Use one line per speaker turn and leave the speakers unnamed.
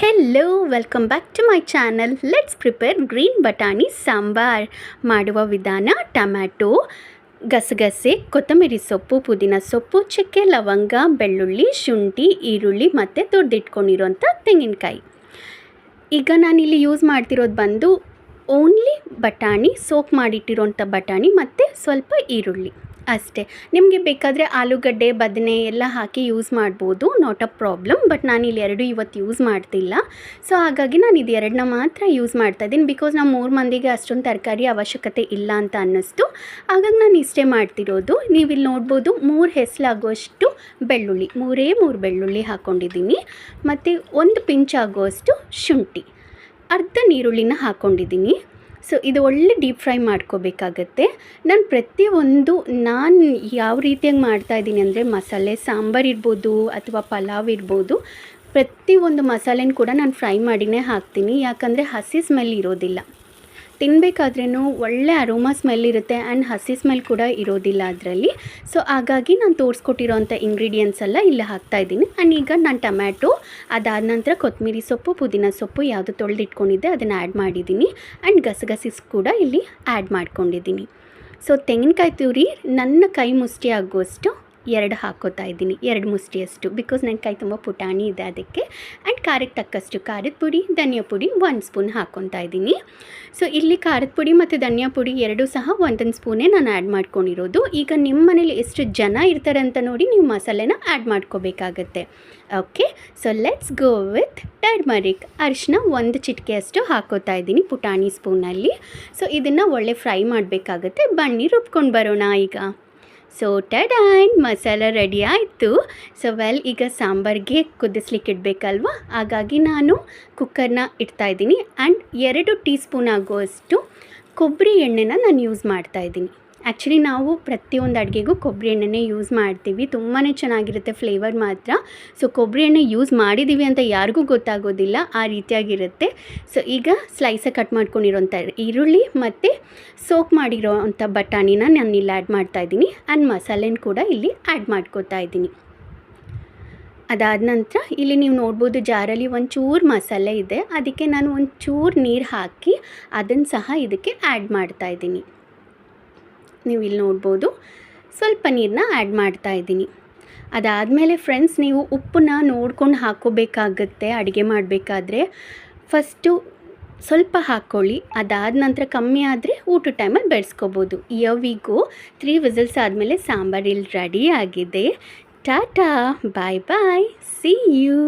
Hello welcome back to my channel. Let's prepare green ಬಟಾಣಿ ಸಾಂಬಾರ್. ಮಾಡುವ ವಿಧಾನ: ಟೊಮ್ಯಾಟೊ, ಗಸಗಸೆ, ಕೊತ್ತಂಬರಿ ಸೊಪ್ಪು, ಪುದೀನ ಸೊಪ್ಪು, ಚಕ್ಕೆ, ಲವಂಗ, ಬೆಳ್ಳುಳ್ಳಿ, ಶುಂಠಿ, ಈರುಳ್ಳಿ ಮತ್ತು ತುರಿದಿಟ್ಕೊಂಡಿರೋಂಥ ತೆಂಗಿನಕಾಯಿ. ಈಗ ನಾನಿಲ್ಲಿ ಯೂಸ್ ಮಾಡ್ತಿರೋದು ಬಂದು ಓನ್ಲಿ ಬಟಾಣಿ, ಸೋಕ್ ಮಾಡಿಟ್ಟಿರೋಂಥ ಬಟಾಣಿ ಮತ್ತು ಸ್ವಲ್ಪ ಈರುಳ್ಳಿ ಅಷ್ಟೇ. ನಿಮಗೆ ಬೇಕಾದರೆ ಆಲೂಗಡ್ಡೆ, ಬದನೆ ಎಲ್ಲ ಹಾಕಿ ಯೂಸ್ ಮಾಡ್ಬೋದು, ನಾಟ್ ಅ ಪ್ರಾಬ್ಲಮ್. ಬಟ್ ನಾನಿಲ್ಲಿ ಎರಡು ಇವತ್ತು ಯೂಸ್ ಮಾಡ್ತಿಲ್ಲ. ಸೊ ಹಾಗಾಗಿ ನಾನು ಇದು ಎರಡನ್ನ ಮಾತ್ರ ಯೂಸ್ ಮಾಡ್ತಾಯಿದ್ದೀನಿ. ಬಿಕಾಸ್ ನಾವು 3 ಮಂದಿಗೆ ಅಷ್ಟೊಂದು ತರಕಾರಿ ಅವಶ್ಯಕತೆ ಇಲ್ಲ ಅಂತ ಅನ್ನಿಸ್ತು. ಹಾಗಾಗಿ ನಾನು ಇಷ್ಟೇ ಮಾಡ್ತಿರೋದು. ನೀವಿಲ್ಲಿ ನೋಡ್ಬೋದು 3 ಹೆಸ್ಲಾಗುವಷ್ಟು ಬೆಳ್ಳುಳ್ಳಿ, 3 ಬೆಳ್ಳುಳ್ಳಿ ಹಾಕ್ಕೊಂಡಿದ್ದೀನಿ. ಮತ್ತು 1 ಪಿಂಚ್ ಆಗುವಷ್ಟು ಶುಂಠಿ, ಅರ್ಧ ನೀರುಳ್ಳಿನ ಹಾಕ್ಕೊಂಡಿದ್ದೀನಿ. ಸೊ ಇದು ಒಳ್ಳೆ ಡೀಪ್ ಫ್ರೈ ಮಾಡ್ಕೋಬೇಕಾಗತ್ತೆ. ನಾನು ಪ್ರತಿಯೊಂದು ಯಾವ ರೀತಿಯಾಗಿ ಮಾಡ್ತಾಯಿದ್ದೀನಿ ಅಂದರೆ, ಮಸಾಲೆ ಸಾಂಬಾರು ಇರ್ಬೋದು ಅಥವಾ ಪಲಾವ್ ಇರ್ಬೋದು, ಪ್ರತಿಯೊಂದು ಮಸಾಲೆನ ಕೂಡ ನಾನು ಫ್ರೈ ಮಾಡಿನೇ ಹಾಕ್ತೀನಿ. ಯಾಕಂದರೆ ಹಸಿ ಸ್ಮೆಲ್ ಇರೋದಿಲ್ಲ. ತಿನ್ನಬೇಕಾದ್ರೂ ಒಳ್ಳೆ ಅರೋಮಾ ಸ್ಮೆಲ್ ಇರುತ್ತೆ ಆ್ಯಂಡ್ ಹಸಿ ಸ್ಮೆಲ್ ಕೂಡ ಇರೋದಿಲ್ಲ ಅದರಲ್ಲಿ. ಸೊ ಹಾಗಾಗಿ ನಾನು ತೋರಿಸ್ಕೊಟ್ಟಿರೋಂಥ ಇಂಗ್ರೀಡಿಯೆಂಟ್ಸ್ ಎಲ್ಲ ಇಲ್ಲಿ ಹಾಕ್ತಾಯಿದ್ದೀನಿ. ಆ್ಯಂಡ್ ಈಗ ನಾನು ಟೊಮ್ಯಾಟೊ, ಅದಾದ ನಂತರ ಕೊತ್ತಂಬರಿ ಸೊಪ್ಪು, ಪುದೀನ ಸೊಪ್ಪು ಯಾವುದು ತೊಳೆದಿಟ್ಕೊಂಡಿದ್ದೆ ಅದನ್ನು ಆ್ಯಡ್ ಮಾಡಿದ್ದೀನಿ. ಆ್ಯಂಡ್ ಗಸಗಸೆ ಕೂಡ ಇಲ್ಲಿ ಆ್ಯಡ್ ಮಾಡ್ಕೊಂಡಿದ್ದೀನಿ. ಸೊ ತೆಂಗಿನಕಾಯಿ ತುರಿ ನನ್ನ ಕೈ ಮುಷ್ಟಿ ಆಗುವಷ್ಟು 2 ಹಾಕ್ಕೋತಾ ಇದ್ದೀನಿ, 2 ಮುಷ್ಟಿಯಷ್ಟು. ಬಿಕಾಸ್ ನನ್ನ ಕೈ ತುಂಬ ಪುಟಾಣಿ ಇದೆ ಅದಕ್ಕೆ. ಆ್ಯಂಡ್ ಖಾರಕ್ಕೆ ತಕ್ಕಷ್ಟು ಖಾರದ ಪುಡಿ, ಧನಿಯಾ ಪುಡಿ 1 ಸ್ಪೂನ್ ಹಾಕ್ಕೊತಾ ಇದ್ದೀನಿ. ಸೊ ಇಲ್ಲಿ ಖಾರದ ಪುಡಿ ಮತ್ತು ಧನಿಯಾ ಪುಡಿ ಎರಡೂ ಸಹ 1 ಸ್ಪೂನೇ ನಾನು ಆ್ಯಡ್ ಮಾಡ್ಕೊಂಡಿರೋದು. ಈಗ ನಿಮ್ಮ ಮನೇಲಿ ಎಷ್ಟು ಜನ ಇರ್ತಾರೆ ಅಂತ ನೋಡಿ ನೀವು ಮಸಾಲೆನ ಆ್ಯಡ್ ಮಾಡ್ಕೋಬೇಕಾಗತ್ತೆ. Okay, so let's go with turmeric. ಅರಿಶಿನ 1 ಚಿಟಿಕೆಯಷ್ಟು ಹಾಕ್ಕೋತಾ ಇದ್ದೀನಿ ಪುಟಾಣಿ ಸ್ಪೂನಲ್ಲಿ. ಸೊ ಇದನ್ನು ಒಳ್ಳೆ ಫ್ರೈ ಮಾಡಬೇಕಾಗತ್ತೆ. ಬನ್ನಿ ರುಬ್ಕೊಂಡು ಬರೋಣ ಈಗ. ಸೊ ಟಡಾನ್, ಮಸಾಲ ರೆಡಿ ಆಯಿತು. ಸೊ ಈಗ ಸಾಂಬಾರಿಗೆ ಕುದಿಸ್ಲಿಕ್ಕೆ ಇಡಬೇಕಲ್ವ, ಹಾಗಾಗಿ ನಾನು ಕುಕ್ಕರ್ನ ಇಡ್ತಾಯಿದ್ದೀನಿ. ಆ್ಯಂಡ್ 2 ಟೀ ಸ್ಪೂನ್ ಆಗುವಷ್ಟು ಕೊಬ್ಬರಿ ಎಣ್ಣೆನ ನಾನು ಯೂಸ್ ಮಾಡ್ತಾಯಿದ್ದೀನಿ. ಆ್ಯಕ್ಚುಲಿ ನಾವು ಪ್ರತಿಯೊಂದು ಅಡುಗೆಗೂ ಕೊಬ್ಬರಿ ಎಣ್ಣೆನೇ ಯೂಸ್ ಮಾಡ್ತೀವಿ. ತುಂಬಾ ಚೆನ್ನಾಗಿರುತ್ತೆ ಫ್ಲೇವರ್ ಮಾತ್ರ. ಸೊ ಕೊಬ್ಬರಿ ಎಣ್ಣೆ ಯೂಸ್ ಮಾಡಿದ್ದೀವಿ ಅಂತ ಯಾರಿಗೂ ಗೊತ್ತಾಗೋದಿಲ್ಲ, ಆ ರೀತಿಯಾಗಿರುತ್ತೆ. ಸೊ ಈಗ ಸ್ಲೈಸಾಗಿ ಕಟ್ ಮಾಡ್ಕೊಂಡಿರೋಂಥ ಈರುಳ್ಳಿ ಮತ್ತು ಸೋಕ್ ಮಾಡಿರೋ ಅಂಥ ಬಟಾಣಿನ ನಾನು ಇಲ್ಲಿ ಆ್ಯಡ್ ಮಾಡ್ತಾಯಿದ್ದೀನಿ. ಆ್ಯಂಡ್ ಮಸಾಲೆನ ಕೂಡ ಇಲ್ಲಿ ಆ್ಯಡ್ ಮಾಡ್ಕೋತಾ ಇದ್ದೀನಿ. ಅದಾದ ನಂತರ ಇಲ್ಲಿ ನೀವು ನೋಡ್ಬೋದು ಜಾರಲ್ಲಿ ಒಂಚೂರು ಮಸಾಲೆ ಇದೆ, ಅದಕ್ಕೆ ನಾನು ಒಂಚೂರು ನೀರು ಹಾಕಿ ಅದನ್ನು ಸಹ ಇದಕ್ಕೆ ಆ್ಯಡ್ ಮಾಡ್ತಾಯಿದ್ದೀನಿ. ನೀವು ಇಲ್ಲಿ ನೋಡ್ಬೋದು ಸ್ವಲ್ಪ ನೀರನ್ನ ಆ್ಯಡ್ ಮಾಡ್ತಾ ಇದ್ದೀನಿ. ಅದಾದಮೇಲೆ ಫ್ರೆಂಡ್ಸ್, ನೀವು ಉಪ್ಪನ್ನ ನೋಡ್ಕೊಂಡು ಹಾಕ್ಕೋಬೇಕಾಗತ್ತೆ. ಅಡುಗೆ ಮಾಡಬೇಕಾದ್ರೆ ಫಸ್ಟು ಸ್ವಲ್ಪ ಹಾಕ್ಕೊಳ್ಳಿ, ಅದಾದ ನಂತರ ಕಮ್ಮಿ ಆದರೆ ಊಟದ ಟೈಮಲ್ಲಿ ಬೆಳೆಸ್ಕೋಬೋದು. ಯವಿಗೂ 3 ವಿಸಿಲ್ಸ್ ಆದಮೇಲೆ ಸಾಂಬಾರು ಇಲ್ಲಿ ರೆಡಿ ಆಗಿದೆ. ಟಾಟಾ, ಬಾಯ್ ಬಾಯ್, ಸಿ ಯು.